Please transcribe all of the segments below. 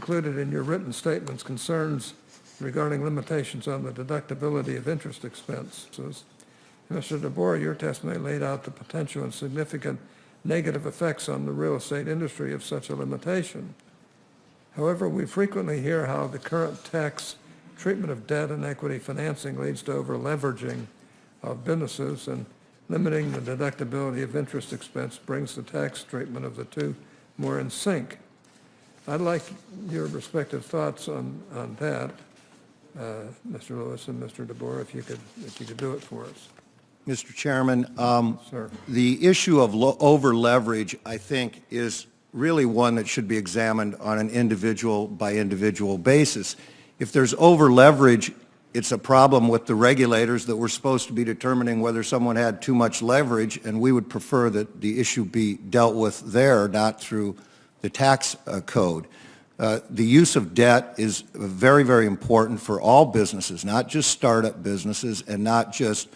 included in your written statements concerns regarding limitations on the deductibility of interest expenses. Mr. DeBoer, your testimony laid out the potential and significant negative effects on the real estate industry of such a limitation. However, we frequently hear how the current tax treatment of debt and equity financing leads to over-leveraging of businesses, and limiting the deductibility of interest expense brings the tax treatment of the two more in sync. I'd like your respective thoughts on that, Mr. Lewis and Mr. DeBoer, if you could do it for us. Mr. Chairman, Sir. the issue of over-leverage, I think, is really one that should be examined on an individual-by-individual basis. If there's over-leverage, it's a problem with the regulators that we're supposed to be determining whether someone had too much leverage, and we would prefer that the issue be dealt with there, not through the tax code. The use of debt is very, very important for all businesses, not just startup businesses and not just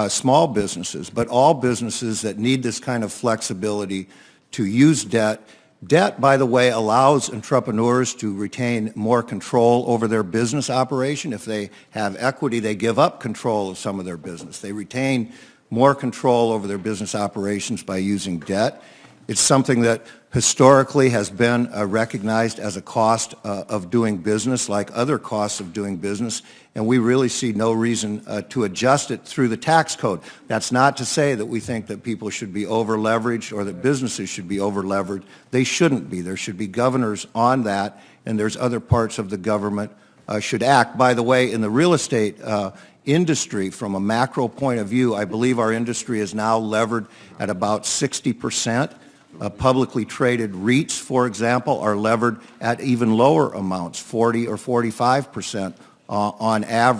small businesses, but all businesses that need this kind of flexibility to use debt. Debt, by the way, allows entrepreneurs to retain more control over their business operation. If they have equity, they give up control of some of their business. They retain more control over their business operations by using debt. It's something that historically has been recognized as a cost of doing business, like other costs of doing business, and we really see no reason to adjust it through the tax code. That's not to say that we think that people should be over-leveraged or that businesses should be over-leveraged. They shouldn't be. There should be governors on that, and there's other parts of the government should act. By the way, in the real estate industry, from a macro point of view, I believe our industry is now levered at about 60%. Publicly traded REITs, for example, are levered at even lower amounts, 40 or 45% on average.